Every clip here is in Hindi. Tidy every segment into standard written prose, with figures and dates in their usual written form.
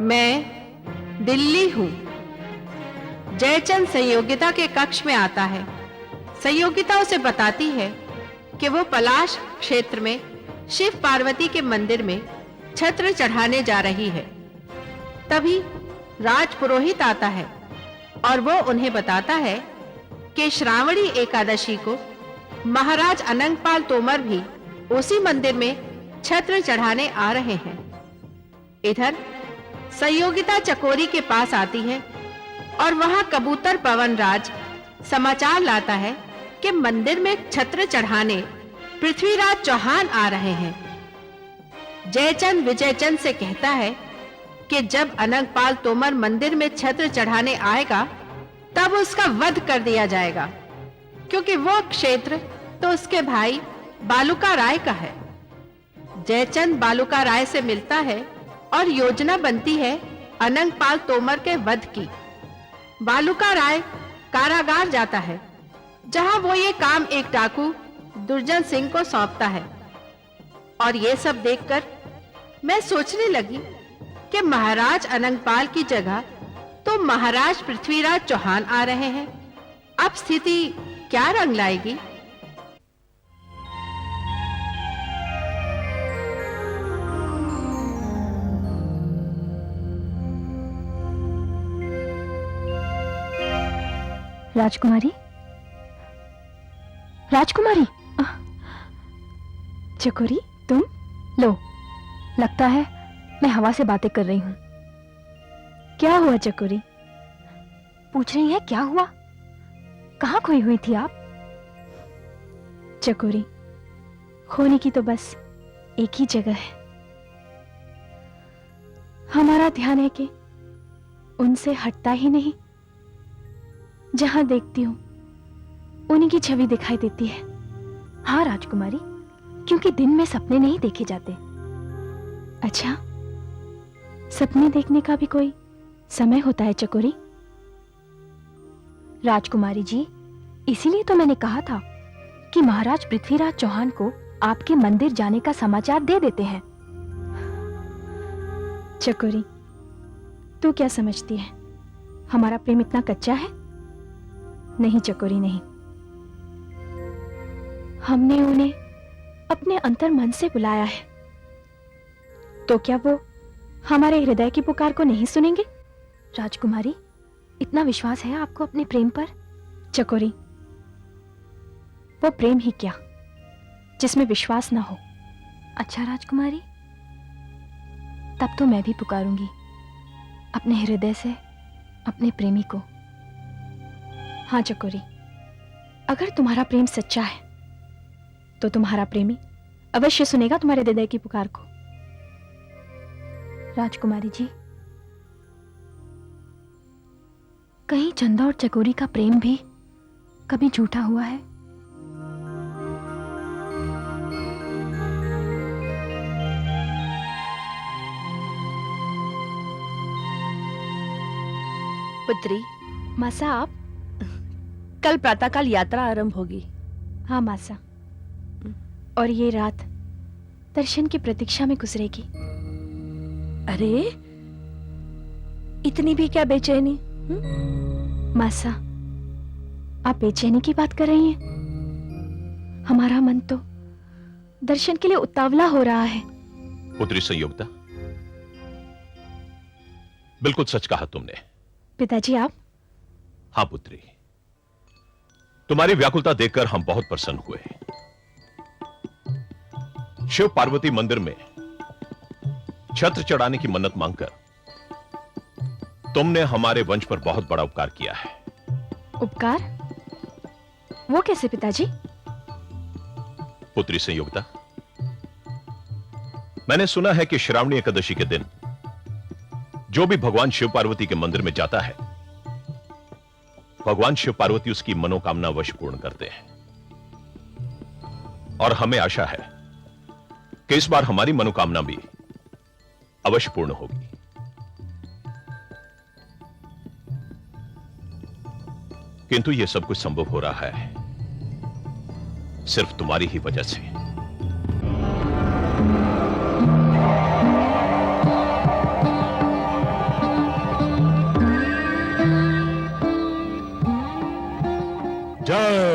मैं दिल्ली हूं। जयचंद संयोगिता के कक्ष में आता है। संयोगिता उसे बताती है कि वो पलाश क्षेत्र में शिव पार्वती के मंदिर में छत्र चढ़ाने जा रही है। तभी राजपुरोहित आता है और वो उन्हें बताता है कि श्रावणी एकादशी को महाराज अनंगपाल तोमर भी उसी मंदिर में छत्र चढ़ाने आ रहे हैं। इधर संयोगिता चकोरी के पास आती है और वहां कबूतर पवन राज समाचार लाता है कि मंदिर में छत्र चढ़ाने पृथ्वीराज चौहान आ रहे हैं। जयचंद विजयचंद से कहता है कि जब अनंगपाल तोमर मंदिर में छत्र चढ़ाने आएगा तब उसका वध कर दिया जाएगा, क्योंकि वो क्षेत्र तो उसके भाई बालूका राय का है। जयचंद बालूका राय से मिलता है और योजना बनती है अनंगपाल तोमर के वध की। बालूका राय कारागार जाता है, जहां वो ये काम एक डाकू दुर्जन सिंह को सौंपता है। और ये सब देखकर मैं सोचने लगी कि महाराज अनंगपाल की जगह तो महाराज पृथ्वीराज चौहान आ रहे हैं। अब स्थिति क्या रंग लाएगी? राजकुमारी, राजकुमारी, चकोरी, तुम लो। लगता है मैं हवा से बातें कर रही हूं। क्या हुआ चकोरी? पूछ रही है क्या हुआ? कहां खोई हुई थी आप? चकोरी, खोने की तो बस एक ही जगह है। हमारा ध्यान है कि उनसे हटता ही नहीं। जहां देखती हूं उन्हीं की छवि दिखाई देती है। हाँ राजकुमारी, क्योंकि दिन में सपने नहीं देखे जाते। अच्छा, सपने देखने का भी कोई समय होता है चकोरी? राजकुमारी जी, इसीलिए तो मैंने कहा था कि महाराज पृथ्वीराज चौहान को आपके मंदिर जाने का समाचार दे देते हैं। चकोरी, तू क्या समझती है, हमारा प्रेम इतना कच्चा है? नहीं चकोरी, नहीं। हमने उन्हें अपने अंतर मन से बुलाया है, तो क्या वो हमारे हृदय की पुकार को नहीं सुनेंगे? राजकुमारी, इतना विश्वास है आपको अपने प्रेम पर? चकोरी, वो प्रेम ही क्या जिसमें विश्वास ना हो। अच्छा राजकुमारी, तब तो मैं भी पुकारूंगी अपने हृदय से अपने प्रेमी को। हाँ चकोरी, अगर तुम्हारा प्रेम सच्चा है तो तुम्हारा प्रेमी अवश्य सुनेगा तुम्हारे हृदय की पुकार को। राजकुमारी जी, कहीं चंदा और चकोरी का प्रेम भी कभी झूठा हुआ है? पुत्री, मासा, आप? कल प्रातःकाल यात्रा आरंभ होगी। हाँ मासा, और ये रात दर्शन की प्रतीक्षा में गुजरेगी। अरे, इतनी भी क्या बेचैनी? मासा, आप बेचैनी की बात कर रही हैं? हमारा मन तो दर्शन के लिए उतावला हो रहा है। पुत्री संयोगिता, बिल्कुल सच कहा तुमने। पिताजी, आप? हाँ पुत्री, तुम्हारी व्याकुलता देखकर हम बहुत प्रसन्न हुए। शिव पार्वती मंदिर में छत्र चढ़ाने की मन्नत मांगकर तुमने हमारे वंश पर बहुत बड़ा उपकार किया है। उपकार? वो कैसे पिताजी? पुत्री संयोगिता, मैंने सुना है कि श्रावणी एकादशी के दिन जो भी भगवान शिव पार्वती के मंदिर में जाता है, भगवान शिव पार्वती उसकी मनोकामना अवश्य पूर्ण करते हैं। और हमें आशा है कि इस बार हमारी मनोकामना भी अवश्य पूर्ण होगी। किंतु यह सब कुछ संभव हो रहा है सिर्फ तुम्हारी ही वजह से।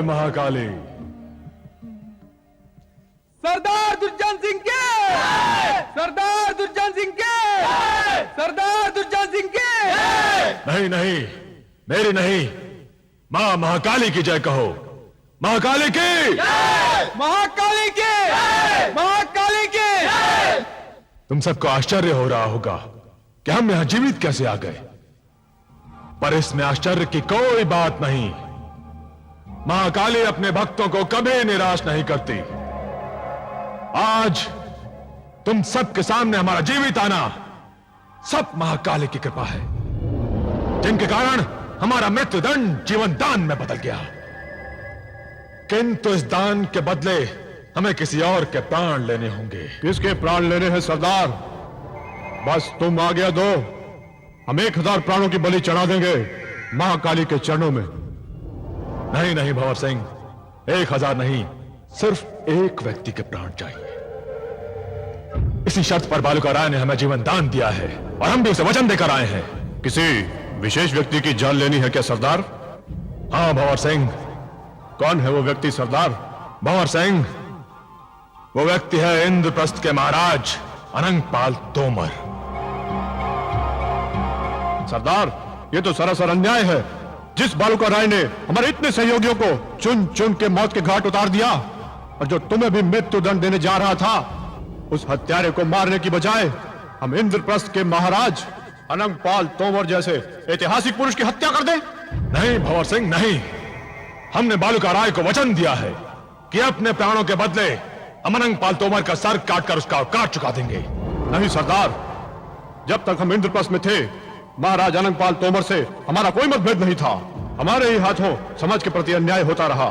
जय महाकाली। सरदार दुर्जन सिंह के, सरदार दुर्जन सिंह के, सरदार दुर्जन सिंह के। नहीं नहीं, मेरी नहीं, मां महाकाली की जय कहो। महाकाली की, महाकाली के, महाकाली के। तुम सबको आश्चर्य हो रहा होगा कि हम यहां जीवित कैसे आ गए, पर इसमें आश्चर्य की कोई बात नहीं। महाकाली अपने भक्तों को कभी निराश नहीं करती। आज तुम सबके सामने हमारा जीवित आना सब महाकाली की कृपा है, जिनके कारण हमारा मृत्युदंड जीवन दान में बदल गया। किंतु इस दान के बदले हमें किसी और के प्राण लेने होंगे। किसके प्राण लेने हैं सरदार? बस तुम आज्ञा दो, हम 1000 प्राणों की बलि चढ़ा देंगे महाकाली के चरणों में। नहीं नहीं भंवर सिंह, 1000 नहीं, सिर्फ एक व्यक्ति के प्राण चाहिए। इसी शर्त पर बालूका राय ने हमें जीवन दान दिया है और हम भी उसे वचन देकर आए हैं। किसी विशेष व्यक्ति की जान लेनी है क्या सरदार? हाँ भंवर सिंह। कौन है वो व्यक्ति सरदार? भंवर सिंह, वो व्यक्ति है इंद्रप्रस्थ के महाराज अनंगपाल तोमर। सरदार, ये तो सरासर अन्याय है। जिस बालूका राय ने हमारे इतने सहयोगियों को चुन चुन के मौत के घाट उतार दिया, और जो तुम्हें भी मृत्युदंड देने जा रहा था, उस हत्यारे को मारने की बजाय हम इंद्रप्रस्थ के महाराज अनंगपाल तोमर जैसे ऐतिहासिक पुरुष की हत्या कर दें? नहीं भंवर सिंह, नहीं। हमने बालूका राय को वचन दिया है कि अपने प्राणों के बदले हम अनंगपाल तोमर का सर काटकर उसका काट चुका देंगे। नहीं सरदार, जब तक हम इंद्रप्रस्थ में थे, महाराज अनंगपाल तोमर से हमारा कोई मतभेद नहीं था। हमारे ही हाथों समाज के प्रति अन्याय होता रहा।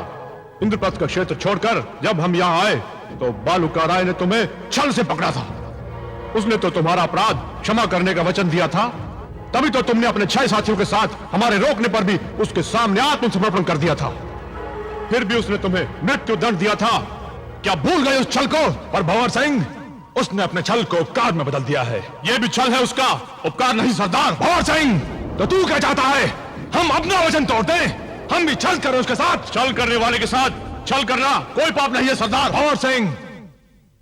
इंद्रप्रस्थ का क्षेत्र छोड़कर जब हम यहाँ आए तो बालूका राय ने तुम्हें छल से पकड़ा था। उसने तो तुम्हारा अपराध क्षमा करने का वचन दिया था, तभी तो तुमने अपने 6 साथियों के साथ हमारे रोकने पर भी उसके सामने आत्मसमर्पण कर दिया था। फिर भी उसने तुम्हें मृत्यु दंड दिया था। क्या भूल गए उस छल को? पर भंवर सिंह, उसने अपने छल को उपकार में बदल दिया है। यह भी छल है उसका, उपकार नहीं सरदार। भंवर सिंह, तो तू क्या चाहता है? हम अपना वचन तोड़ दें? हम भी छल करें उसके साथ? छल करने वाले के साथ छल करना कोई पाप नहीं है सरदार। भंवर सिंह,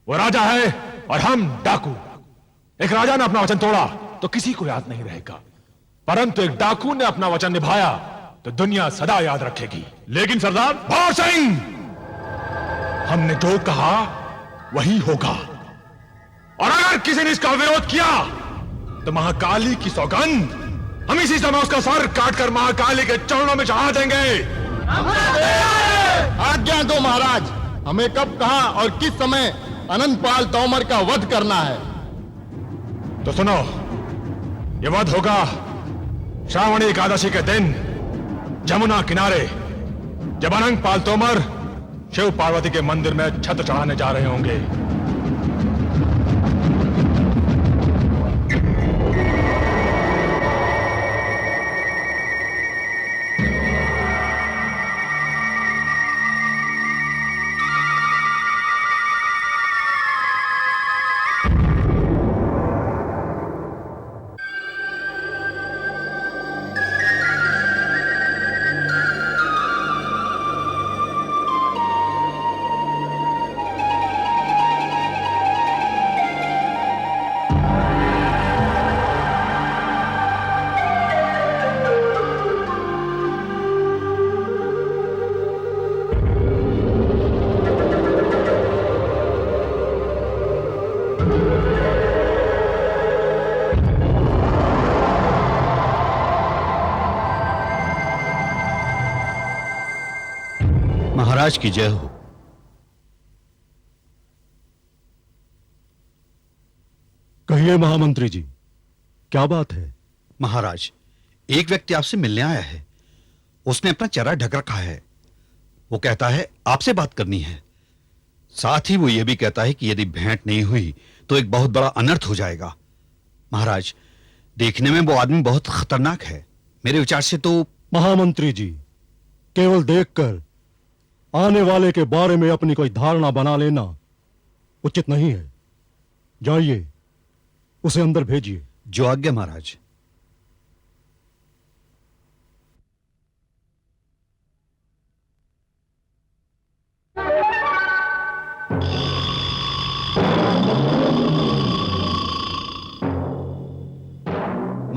वो राजा है और हम डाकू। एक राजा ने अपना वचन तोड़ा तो किसी को याद नहीं रहेगा, परंतु एक डाकू ने अपना वचन निभाया तो दुनिया सदा याद रखेगी। लेकिन सरदार, भंवर सिंह, हमने जो कहा वही होगा, और अगर किसी ने इसका विरोध किया तो महाकाली की सौगंध, हम इसी समय उसका सर काटकर महाकाली के चरणों में चढ़ा देंगे। आज्ञा दो महाराज, हमें कब, कहां और किस समय अनंतपाल तोमर का वध करना है? तो सुनो, यह वध होगा श्रावणी एकादशी के दिन जमुना किनारे, जब अनंतपाल तोमर शिव पार्वती के मंदिर में छत्र चढ़ाने जा रहे होंगे। महाराज की जय हो। कहिए महामंत्री जी, क्या बात है? महाराज, एक व्यक्ति आपसे मिलने आया है। उसने अपना चेहरा ढक रखा है। वो कहता है आपसे बात करनी है। साथ ही वो ये भी कहता है कि यदि भेंट नहीं हुई तो एक बहुत बड़ा अनर्थ हो जाएगा। महाराज, देखने में वो आदमी बहुत खतरनाक है। मेरे विचार से तो महामंत्री जी, केवल देखकर आने वाले के बारे में अपनी कोई धारणा बना लेना उचित नहीं है। जाइए, उसे अंदर भेजिए। जो आज्ञा महाराज।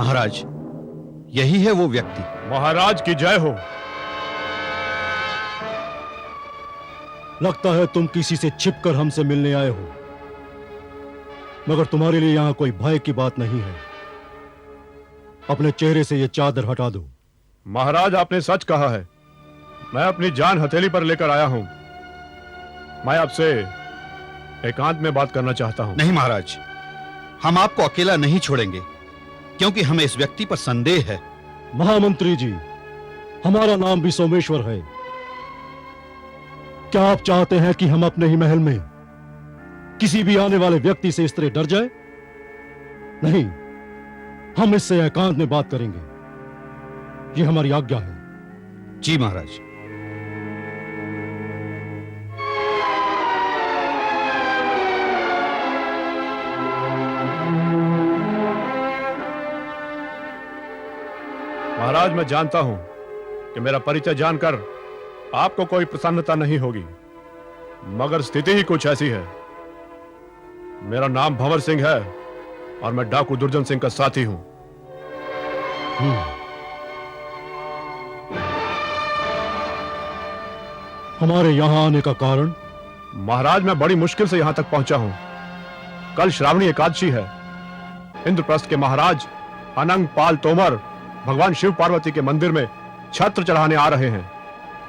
महाराज, यही है वो व्यक्ति। महाराज की जय हो। लगता है तुम किसी से छिपकर हमसे मिलने आए हो, मगर तुम्हारे लिए यहां कोई भय की बात नहीं है। अपने चेहरे से यह चादर हटा दो। महाराज, आपने सच कहा है। मैं अपनी जान हथेली पर लेकर आया हूं। मैं आपसे एकांत में बात करना चाहता हूं। नहीं महाराज, हम आपको अकेला नहीं छोड़ेंगे, क्योंकि हमें इस व्यक्ति पर संदेह है। महामंत्री जी, हमारा नाम भी सोमेश्वर है। क्या आप चाहते हैं कि हम अपने ही महल में किसी भी आने वाले व्यक्ति से इस तरह डर जाए? नहीं, हम इससे एकांत में बात करेंगे। यह हमारी आज्ञा है। जी महाराज। महाराज, मैं जानता हूं कि मेरा परिचय जानकर आपको कोई प्रसन्नता नहीं होगी, मगर स्थिति ही कुछ ऐसी है। मेरा नाम भंवर सिंह है और मैं डाकू दुर्जन सिंह का साथी हूं। हमारे यहां आने का कारण? महाराज, मैं बड़ी मुश्किल से यहां तक पहुंचा हूं। कल श्रावणी एकादशी है। इंद्रप्रस्थ के महाराज अनंग पाल तोमर भगवान शिव पार्वती के मंदिर में छत्र चढ़ाने आ रहे हैं,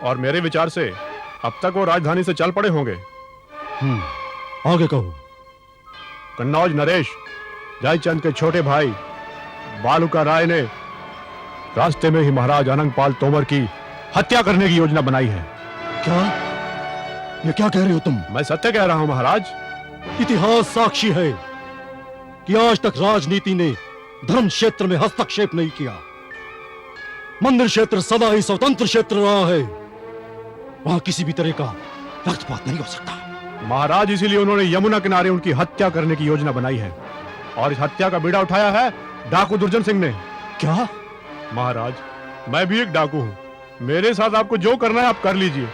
और मेरे विचार से अब तक वो राजधानी से चल पड़े होंगे। आगे कहो। कन्नौज नरेश, जयचंद के छोटे भाई बालूका राय ने रास्ते में ही महाराज अनंग पाल तोमर की हत्या करने की योजना बनाई है। क्या? ये क्या कह रहे हो तुम? मैं सत्य कह रहा हूं महाराज। इतिहास साक्षी है कि आज तक राजनीति ने धर्म क्षेत्र में हस्तक्षेप नहीं किया। मंदिर क्षेत्र सदा ही स्वतंत्र क्षेत्र रहा है। वहां किसी भी तरह का रक्तपात नहीं हो सकता। महाराज, इसीलिए उन्होंने यमुना किनारे उनकी हत्या करने की योजना बनाई है, और इस हत्या का बीड़ा उठाया है डाकू दुर्जन सिंह ने। क्या? महाराज, मैं भी एक डाकू हूं। मेरे साथ आपको जो करना है आप कर लीजिए,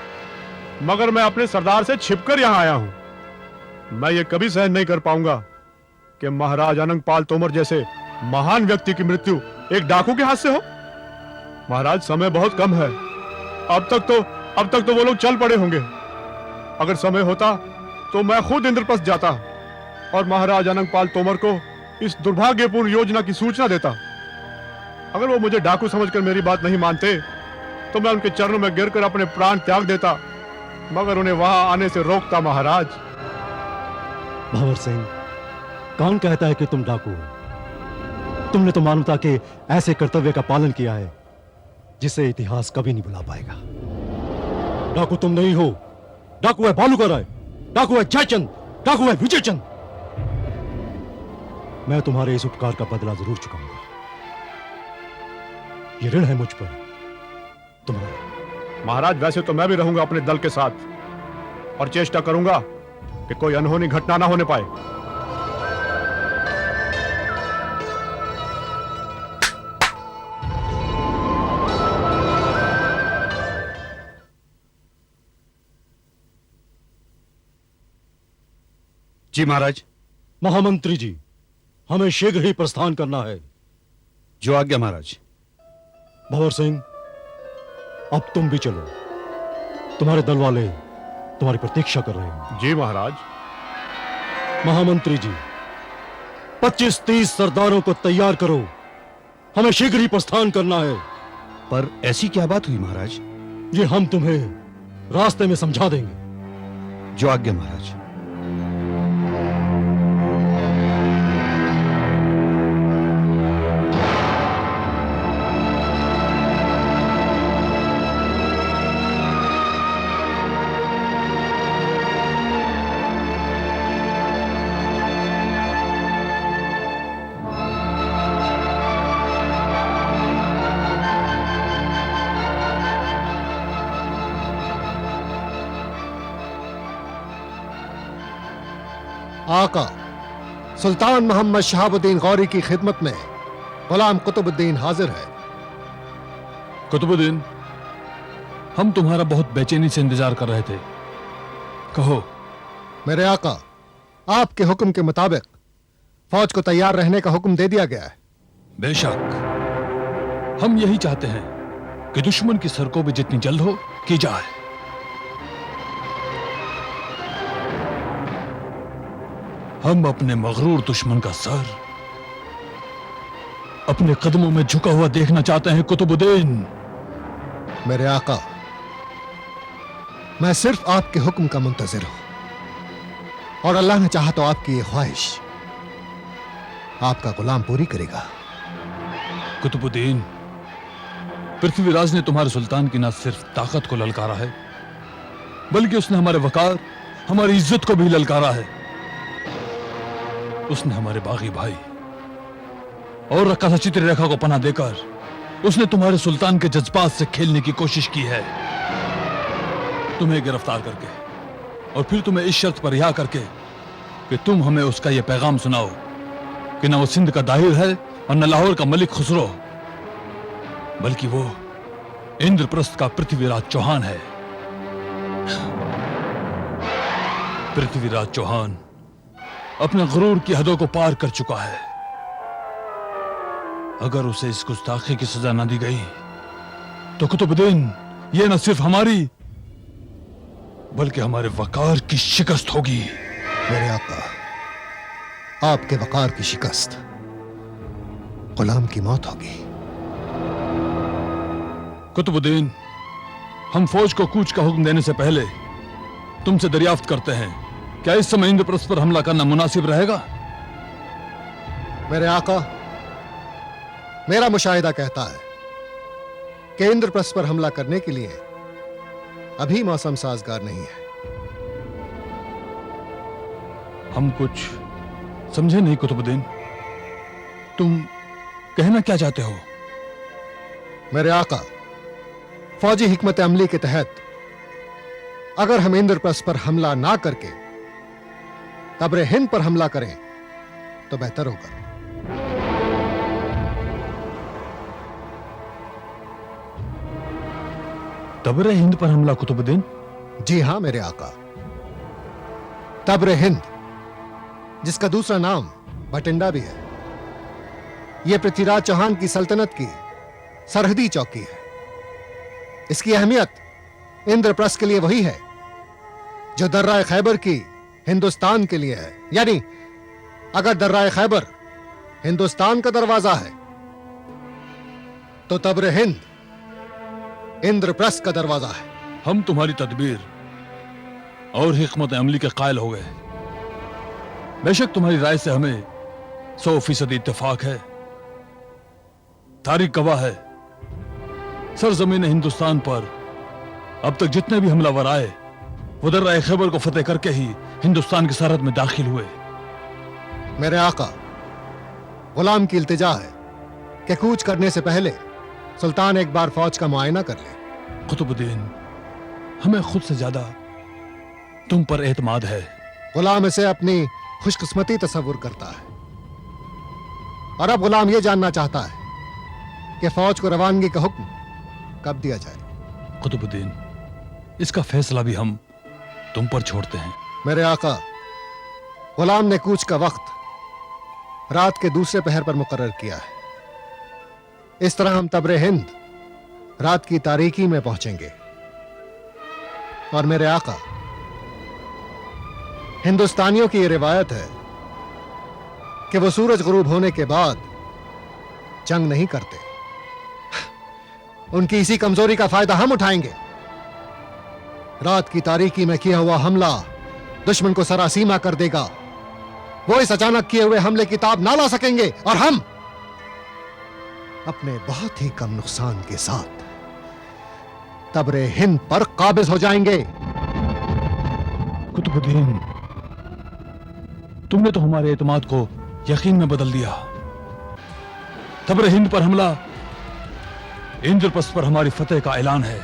मगर मैं अपने सरदार से छिपकर यहां आया हूं। मैं ये कभी सहन नहीं कर पाऊंगा कि महाराज अनंग पाल तोमर जैसे महान व्यक्ति की मृत्यु एक डाकू के हाथ से हो। महाराज, समय बहुत कम है। अब तक तो वो लोग चल पड़े होंगे। अगर समय होता तो मैं खुद इंद्रप्रस्थ जाता और महाराज अनंग पाल तोमर को इस दुर्भाग्यपूर्ण योजना की सूचना देता। अगर वो मुझे डाकू समझकर मेरी बात नहीं मानते तो मैं उनके चरणों में गिरकर अपने प्राण त्याग देता, मगर उन्हें वहां आने से रोकता। महाराज, भंवर सिंह, कौन कहता है कि तुम डाकू हो? तुमने तो मानवता के ऐसे कर्तव्य का पालन किया है जिसे इतिहास कभी नहीं भुला पाएगा। डाकू तुम नहीं हो। डाकू है बालूका राय, डाकू है जयचंद, डाकू है विजयचंद। मैं तुम्हारे इस उपकार का बदला जरूर चुकाऊंगा। ये ऋण है मुझ पर तुम्हारा। महाराज, वैसे तो मैं भी रहूंगा अपने दल के साथ, और चेष्टा करूंगा कि कोई अनहोनी घटना ना होने पाए। जी महाराज। महामंत्री जी, हमें शीघ्र ही प्रस्थान करना है। जो आज्ञा महाराज। भंवर सिंह, अब तुम भी चलो। तुम्हारे दल वाले तुम्हारी प्रतीक्षा कर रहे हैं। जी महाराज। महामंत्री जी, 25-30 सरदारों को तैयार करो। हमें शीघ्र ही प्रस्थान करना है। पर ऐसी क्या बात हुई महाराज? ये हम तुम्हें रास्ते में समझा देंगे। जो आज्ञा महाराज। आका, सुल्तान मोहम्मद शहाबुद्दीन गौरी की खिदमत में गुलाम कुतुबुद्दीन हाजिर है। कुतुबुद्दीन, हम तुम्हारा बहुत बेचैनी से इंतजार कर रहे थे। कहो। मेरे आका, आपके हुक्म के मुताबिक फौज को तैयार रहने का हुक्म दे दिया गया है। बेशक हम यही चाहते हैं कि दुश्मन की सरकों भी जितनी जल्द हो की जाए। हम अपने मगरूर दुश्मन का सर अपने कदमों में झुका हुआ देखना चाहते हैं कुतुबुद्दीन। मेरे आका, मैं सिर्फ आपके हुक्म का मुंतजिर हूं और अल्लाह ने चाहा तो आपकी ये ख्वाहिश आपका गुलाम पूरी करेगा। कुतुबुद्दीन, पृथ्वीराज ने तुम्हारे सुल्तान की न सिर्फ ताकत को ललकारा है, बल्कि उसने हमारे वकार, हमारी इज्जत को भी ललकारा है। उसने हमारे बागी भाई और रक्कासा चित्ररेखा को पनाह देकर उसने तुम्हारे सुल्तान के जज्बात से खेलने की कोशिश की है। तुम्हें गिरफ्तार करके और फिर तुम्हें इस शर्त पर रिहा करके कि तुम हमें उसका यह पैगाम सुनाओ कि न वो सिंध का दाहिर है और न लाहौर का मलिक खुसरो, बल्कि वो इंद्रप्रस्थ का पृथ्वीराज चौहान है। पृथ्वीराज चौहान अपने गुरूर की हदों को पार कर चुका है। अगर उसे इस गुस्ताखी की सजा ना दी गई तो कुतुबुद्दीन, ये न सिर्फ हमारी बल्कि हमारे वकार की शिकस्त होगी। मेरे आका, आपके वकार की शिकस्त गुलाम की मौत होगी। कुतुबुद्दीन, हम फौज को कूच का हुक्म देने से पहले तुमसे दरियाफ्त करते हैं, क्या इस समय इंद्रप्रस्थ पर हमला करना मुनासिब रहेगा? मेरे आका, मेरा मुशाहिदा कहता है कि इंद्रप्रस्थ पर हमला करने के लिए अभी मौसम साजगार नहीं है। हम कुछ समझे नहीं कुतुबुद्दीन, तुम कहना क्या चाहते हो? मेरे आका, फौजी हिकमत अमली के तहत अगर हम इंद्रप्रस्थ पर हमला ना करके तब्रे हिंद पर हमला करें तो बेहतर होगा। तब्रे हिंद पर हमला कुतुबुद्दीन? जी हां मेरे आका, तब्रे हिंद, जिसका दूसरा नाम भटिंडा भी है, यह पृथ्वीराज चौहान की सल्तनत की सरहदी चौकी है। इसकी अहमियत इंद्रप्रस्थ के लिए वही है जो दर्रा खैबर की हिंदुस्तान के लिए है। यानी अगर दर्रा खैबर हिंदुस्तान का दरवाजा है तो तब्रे हिंद इंद्रप्रस्थ का दरवाजा है। हम तुम्हारी तदबीर और हिकमत अमली के कायल हो गए। बेशक तुम्हारी राय से हमें 100% इत्तेफाक है। तारीख गवाह है, सरजमीन हिंदुस्तान पर अब तक जितने भी हमलावर आए वो दर्रा खैबर को फतेह करके ही हिंदुस्तान की सरहद में दाखिल हुए। मेरे आका, गुलाम की इल्तिजा है कि कूच करने से पहले सुल्तान एक बार फौज का मुआयना कर ले। कुतुबुद्दीन, हमें खुद से ज्यादा तुम पर एतमाद है। गुलाम इसे अपनी खुशकिस्मती तस्वुर करता है और अब गुलाम यह जानना चाहता है कि फौज को रवानगी का हुक्म कब दिया जाए। कुतुबुद्दीन, इसका फैसला भी हम तुम पर छोड़ते हैं। मेरे आका, गुलाम ने कूच का वक्त रात के दूसरे पहर पर मुकर्रर किया है। इस तरह हम तब्रे हिंद रात की तारीकी में पहुंचेंगे। और मेरे आका, हिंदुस्तानियों की यह रिवायत है कि वो सूरज गुरूब होने के बाद जंग नहीं करते। उनकी इसी कमजोरी का फायदा हम उठाएंगे। रात की तारीकी में किया हुआ हमला दुश्मन को सरासीमा कर देगा। वो इस अचानक किए हुए हमले की ताब ना ला सकेंगे और हम अपने बहुत ही कम नुकसान के साथ तब्रे हिंद पर काबिज हो जाएंगे। कुतुबुद्दीन, तुमने तो हमारे एतमाद को यकीन में बदल दिया। तब्रे हिंद पर हमला इंद्रप्रस्थ पर हमारी फतेह का ऐलान है।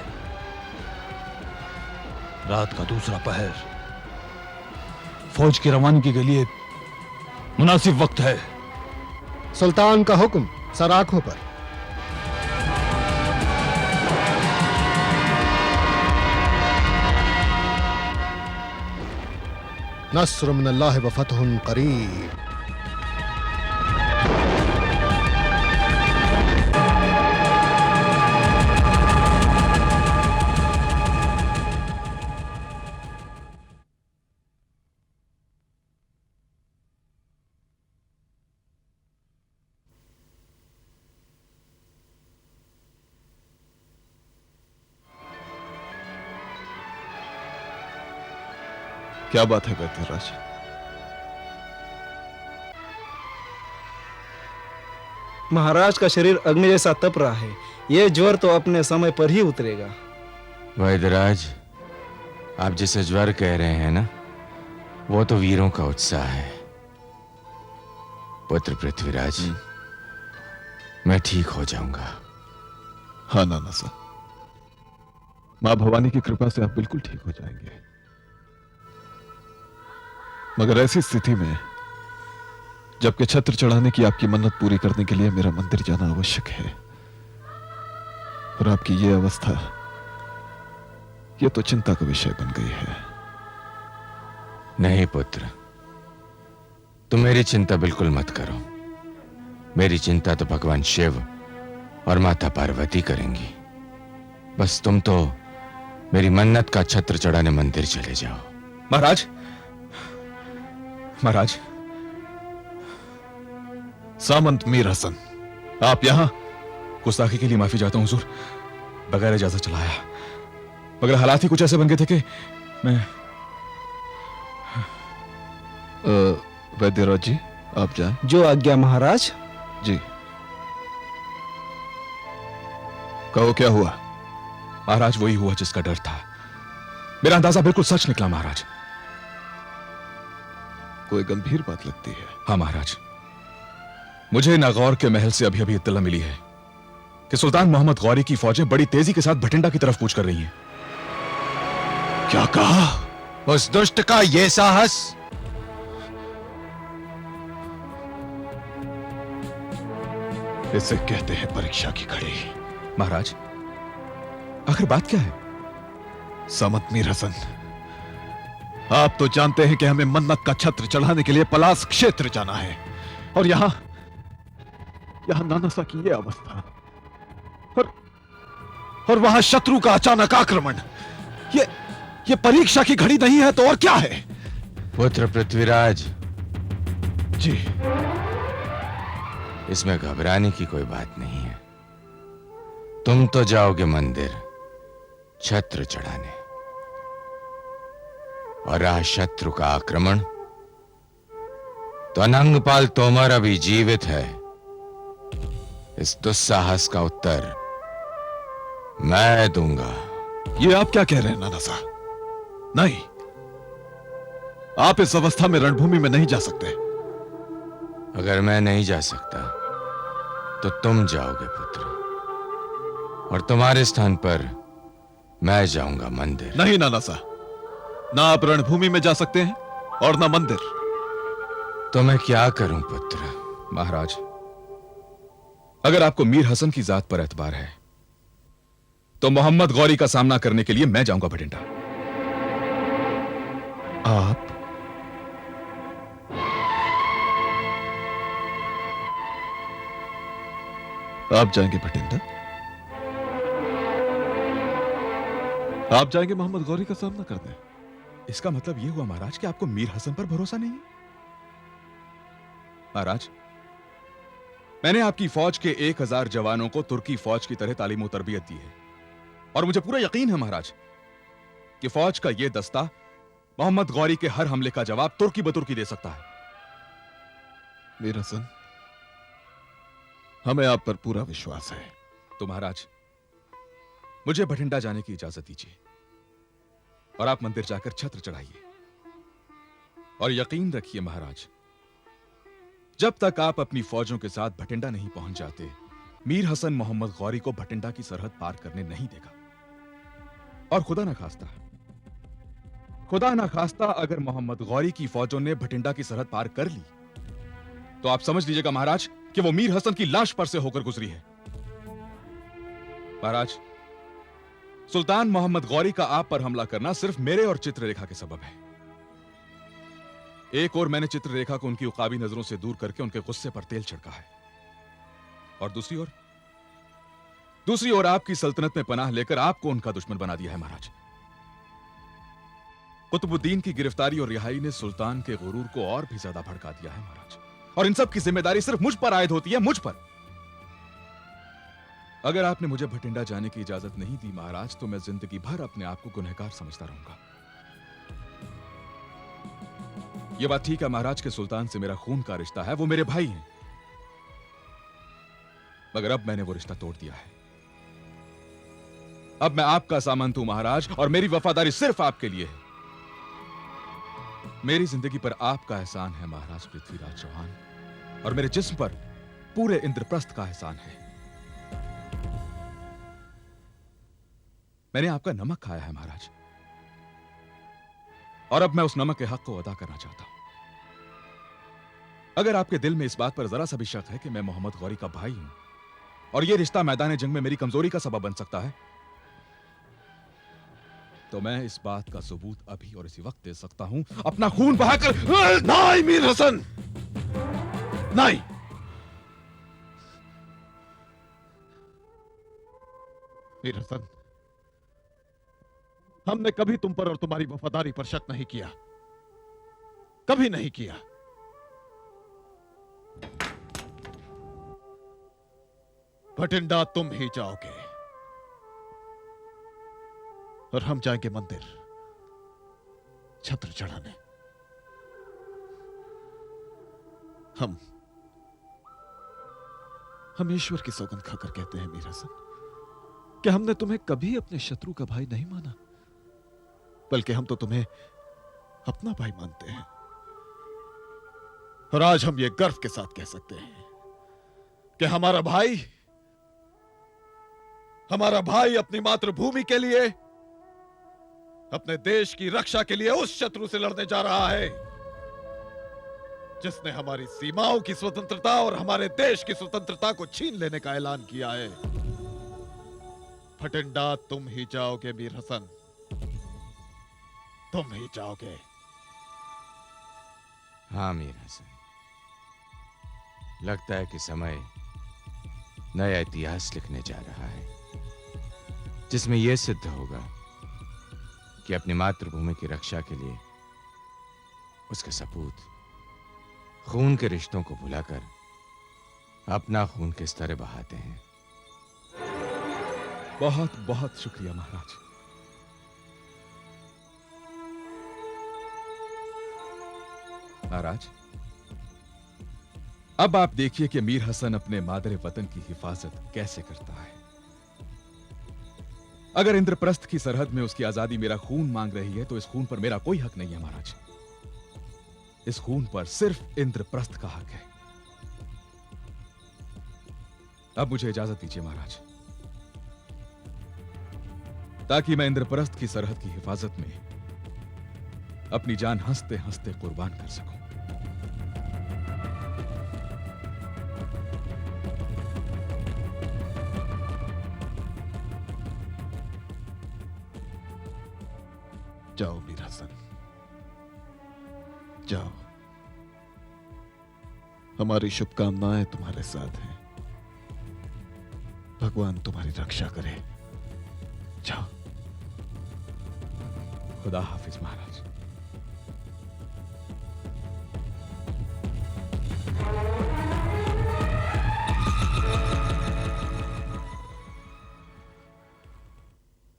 रात का दूसरा पहर फौज की रवानगी के लिए मुनासिब वक्त है। सुल्तान का हुक्म सराखों पर। नस्र मिनल्लाहि व फतहुन करीब। क्या बात है वैद्यराज? महाराज का शरीर अग्नि जैसा तप रहा है। ये ज्वर तो अपने समय पर ही उतरेगा। वैद्यराज, आप जिसे ज्वर कह रहे हैं ना, वो तो वीरों का उत्साह है। पुत्र पृथ्वीराज, मैं ठीक हो जाऊंगा। हाँ नाना सा, मां भवानी की कृपा से आप बिल्कुल ठीक हो जाएंगे। मगर ऐसी स्थिति में जबकि छत्र चढ़ाने की आपकी मन्नत पूरी करने के लिए मेरा मंदिर जाना आवश्यक है, और आपकी ये अवस्था, ये तो चिंता का विषय बन गई है। नहीं पुत्र, तुम मेरी चिंता बिल्कुल मत करो। मेरी चिंता तो भगवान शिव और माता पार्वती करेंगी। बस तुम तो मेरी मन्नत का छत्र चढ़ाने मंदिर चले जाओ। महाराज, महाराज, सामंत मीर हसन, आप यहां? गुस्ताखी के लिए माफी चाहता हूं हुजूर, बगैर इजाजत चलाया, मगर हालात ही कुछ ऐसे बन गए थे कि मैं। वैद्यराज जी, आप जाएं। जो आज्ञा महाराज। जी, कहो क्या हुआ? महाराज, वही हुआ जिसका डर था। मेरा अंदाजा बिल्कुल सच निकला महाराज। कोई गंभीर बात लगती है। हाँ महाराज, मुझे नागौर के महल से अभी अभी इत्तला मिली है कि सुल्तान मोहम्मद गौरी की फौजें बड़ी तेजी के साथ भटिंडा की तरफ कूच कर रही हैं। क्या कहा? उस दुष्ट का यह साहस! इसे कहते हैं परीक्षा की घड़ी। महाराज, आखिर बात क्या है? सामंत मीर हसन, आप तो जानते हैं कि हमें मन्नत का छत्र चढ़ाने के लिए पलास क्षेत्र जाना है, और यहां नानासा की यह अवस्था, और वहां शत्रु का अचानक आक्रमण। ये परीक्षा की घड़ी नहीं है तो और क्या है? पुत्र पृथ्वीराज जी, इसमें घबराने की कोई बात नहीं है। तुम तो जाओगे मंदिर छत्र चढ़ाने, और रहा शत्रु का आक्रमण, तो अनंगपाल तोमर अभी जीवित है। इस दुस्साहस का उत्तर मैं दूंगा। ये आप क्या कह रहे हैं नाना साहब? नहीं, आप इस अवस्था में रणभूमि में नहीं जा सकते। अगर मैं नहीं जा सकता तो तुम जाओगे पुत्र, और तुम्हारे स्थान पर मैं जाऊंगा मंदिर। नहीं नाना साहब, ना आप रणभूमि में जा सकते हैं और ना मंदिर। तो मैं क्या करूं पुत्र? महाराज, अगर आपको मीर हसन की जात पर एतबार है तो मोहम्मद गौरी का सामना करने के लिए मैं जाऊंगा भटिंडा। आप जाएंगे भटिंडा? आप जाएंगे मोहम्मद गौरी का सामना करने? इसका मतलब यह हुआ महाराज कि आपको मीर हसन पर भरोसा नहीं है? महाराज, मैंने आपकी फौज के 1000 जवानों को तुर्की फौज की तरह तालीम और तरबियत दी है, और मुझे पूरा यकीन है महाराज कि फौज का यह दस्ता मोहम्मद गौरी के हर हमले का जवाब तुर्की बतुर्की दे सकता है। मीर हसन, हमें आप पर पूरा विश्वास है। तो महाराज, मुझे भटिंडा जाने की इजाजत दीजिए, और आप मंदिर जाकर छत्र चढ़ाइए। और यकीन रखिए महाराज, जब तक आप अपनी फौजों के साथ भटिंडा नहीं पहुंच जाते, मीर हसन मोहम्मद गौरी को भटिंडा की सरहद पार करने नहीं देगा। और खुदा ना खास्ता अगर मोहम्मद गौरी की फौजों ने भटिंडा की सरहद पार कर ली, तो आप समझ लीजिएगा महाराज कि वो मीर हसन की लाश पर से होकर गुजरी है। महाराज, सुल्तान मोहम्मद गौरी का आप पर हमला करना सिर्फ मेरे और चित्ररेखा के सबब है। एक और मैंने चित्ररेखा को उनकी उकाबी नजरों से दूर करके उनके गुस्से पर तेल छिड़का है, और दूसरी ओर आपकी सल्तनत में पनाह लेकर आपको उनका दुश्मन बना दिया है महाराज। कुतुबुद्दीन की गिरफ्तारी और रिहाई ने सुल्तान के गुरूर को और भी ज्यादा भड़का दिया है महाराज, और इन सब की जिम्मेदारी सिर्फ मुझ पर आयद होती है, मुझ पर। अगर आपने मुझे भटिंडा जाने की इजाजत नहीं दी महाराज, तो मैं जिंदगी भर अपने आप को गुनहगार समझता रहूंगा। यह बात ठीक है, महाराज के सुल्तान से मेरा खून का रिश्ता है, वो मेरे भाई हैं। मगर अब मैंने वो रिश्ता तोड़ दिया है। अब मैं आपका सामंत हूं महाराज, और मेरी वफादारी सिर्फ आपके लिए है। मेरी जिंदगी पर आपका एहसान है महाराज पृथ्वीराज चौहान, और मेरे जिस्म पर पूरे इंद्रप्रस्थ का एहसान है। मैंने आपका नमक खाया है महाराज, और अब मैं उस नमक के हक को अदा करना चाहता हूं। अगर आपके दिल में इस बात पर जरा सा भी शक है कि मैं मोहम्मद गौरी का भाई हूं और यह रिश्ता मैदान जंग में मेरी कमजोरी का सबब बन सकता है, तो मैं इस बात का सबूत अभी और इसी वक्त दे सकता हूं, अपना खून बहाकर। नहीं मीर हसन, नहीं। मीर हसन, हमने कभी तुम पर और तुम्हारी वफादारी पर शक नहीं किया, कभी नहीं किया। भटिंडा तुम ही जाओगे और हम जाएंगे मंदिर छत्र चढ़ाने। हम ईश्वर की सौगंध खाकर कहते हैं मीर हसन कि हमने तुम्हें कभी अपने शत्रु का भाई नहीं माना, बल्कि हम तो तुम्हें अपना भाई मानते हैं। और आज हम ये गर्व के साथ कह सकते हैं कि हमारा भाई अपनी मातृभूमि के लिए, अपने देश की रक्षा के लिए उस शत्रु से लड़ने जा रहा है जिसने हमारी सीमाओं की स्वतंत्रता और हमारे देश की स्वतंत्रता को छीन लेने का ऐलान किया है। भटिंडा तुम ही जाओगे मीर हसन, तुम ही जाओगे। हाँ मीर हसन, लगता है कि समय नया इतिहास लिखने जा रहा है, जिसमें यह सिद्ध होगा कि अपनी मातृभूमि की रक्षा के लिए उसके सपूत खून के रिश्तों को भुलाकर अपना खून किस तरह बहाते हैं। बहुत बहुत शुक्रिया महाराज। महाराज, अब आप देखिए कि मीर हसन अपने मादरे वतन की हिफाजत कैसे करता है। अगर इंद्रप्रस्थ की सरहद में उसकी आजादी मेरा खून मांग रही है, तो इस खून पर मेरा कोई हक नहीं है महाराज। इस खून पर सिर्फ इंद्रप्रस्थ का हक है। अब मुझे इजाजत दीजिए महाराज, ताकि मैं इंद्रप्रस्थ की सरहद की हिफाजत में अपनी जान हंसते हंसते कुर्बान कर सकूं। जाओ मीर हसन, जाओ। हमारी शुभकामनाएं तुम्हारे साथ हैं। भगवान तुम्हारी रक्षा करे। जाओ। खुदा हाफिज महाराज।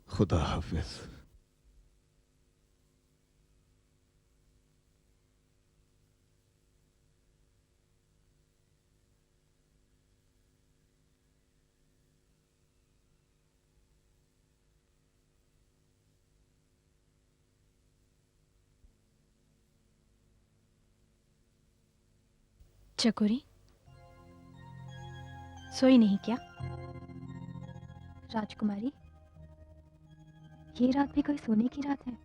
खुदा हाफिज। चकोरी, सोई नहीं क्या? राजकुमारी, ये रात भी कोई सोने की रात है,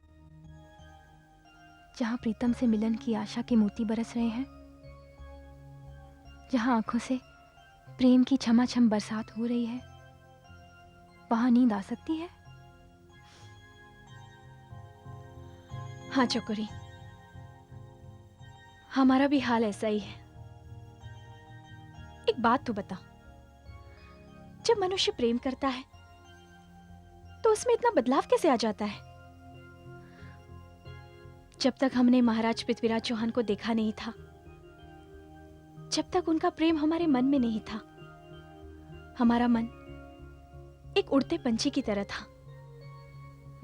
जहां प्रीतम से मिलन की आशा के मोती बरस रहे हैं, जहां आंखों से प्रेम की छमाछम बरसात हो रही है, वहां नींद आ सकती है? हाँ चकोरी, हमारा भी हाल ऐसा ही है। एक बात तो बता, जब मनुष्य प्रेम करता है तो उसमें इतना बदलाव कैसे आ जाता है? जब तक हमने महाराज पृथ्वीराज चौहान को देखा नहीं था, जब तक उनका प्रेम हमारे मन में नहीं था, हमारा मन एक उड़ते पंछी की तरह था।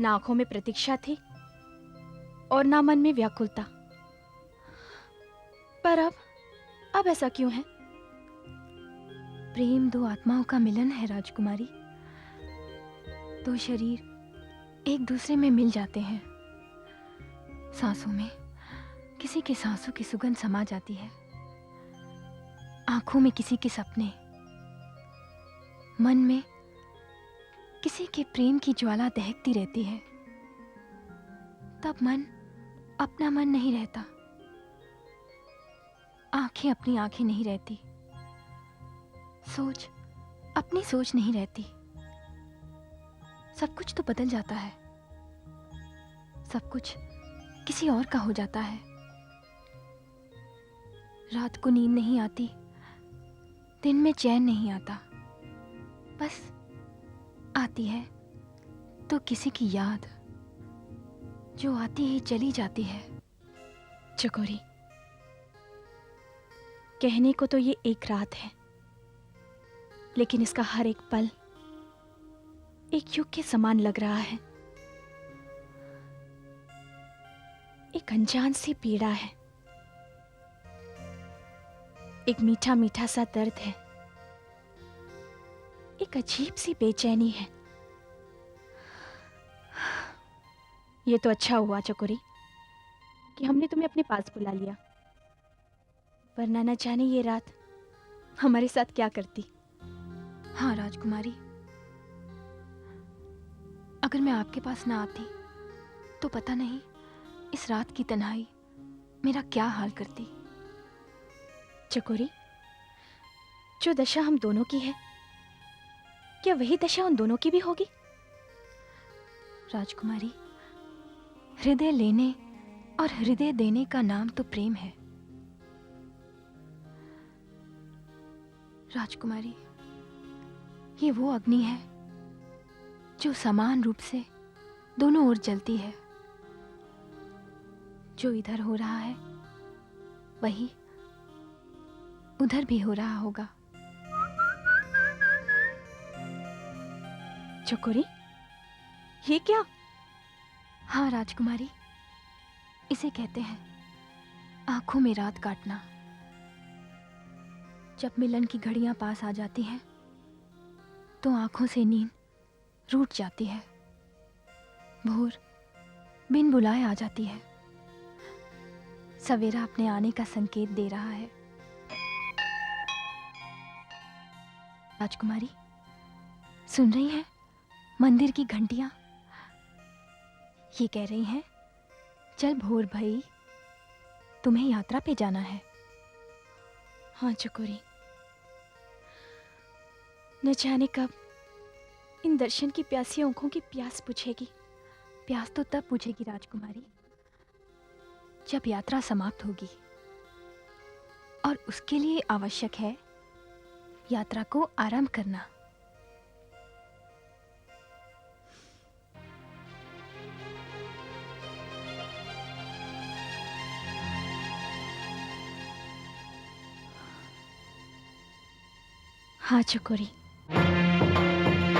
ना आंखों में प्रतीक्षा थी और ना मन में व्याकुलता। पर अब ऐसा क्यों है? प्रेम दो आत्माओं का मिलन है राजकुमारी। दो शरीर एक दूसरे में मिल जाते हैं। सांसों में किसी के सांसों की सुगंध समा जाती है, आंखों में किसी के सपने, मन में किसी के प्रेम की ज्वाला दहकती रहती है। तब मन अपना मन नहीं रहता, आंखें अपनी आंखें नहीं रहती, सोच अपनी सोच नहीं रहती। सब कुछ तो बदल जाता है, सब कुछ किसी और का हो जाता है। रात को नींद नहीं आती, दिन में चैन नहीं आता, बस आती है तो किसी की याद, जो आती ही चली जाती है। चकोरी, कहने को तो ये एक रात है, लेकिन इसका हर एक पल एक युग के समान लग रहा है। एक अनजान सी पीड़ा है, एक मीठा मीठा सा दर्द है, एक अजीब सी बेचैनी है। ये तो अच्छा हुआ चकोरी कि हमने तुम्हें अपने पास बुला लिया, वरना न जाने ये रात हमारे साथ क्या करती। हाँ राजकुमारी, अगर मैं आपके पास ना आती तो पता नहीं इस रात की तन्हाई मेरा क्या हाल करती। चकोरी, जो दशा हम दोनों की है, क्या वही दशा उन दोनों की भी होगी? राजकुमारी, हृदय लेने और हृदय देने का नाम तो प्रेम है। राजकुमारी, ये वो अग्नि है जो समान रूप से दोनों ओर जलती है। जो इधर हो रहा है वही उधर भी हो रहा होगा। चकोरी, ये क्या? हाँ राजकुमारी, इसे कहते हैं आंखों में रात काटना। जब मिलन की घड़ियां पास आ जाती हैं तो आंखों से नींद रूठ जाती है, भोर बिन बुलाए आ जाती है, सवेरा अपने आने का संकेत दे रहा है। राजकुमारी, सुन रही हैं मंदिर की घंटियां? ये कह रही हैं, चल भोर भई, तुम्हें यात्रा पे जाना है। हाँ चकोरी, न जाने कब इन दर्शन की प्यासी आंखों की प्यास बुझेगी। प्यास तो तब बुझेगी राजकुमारी, जब यात्रा समाप्त होगी, और उसके लिए आवश्यक है यात्रा को आरंभ करना। हाँ चकोरी,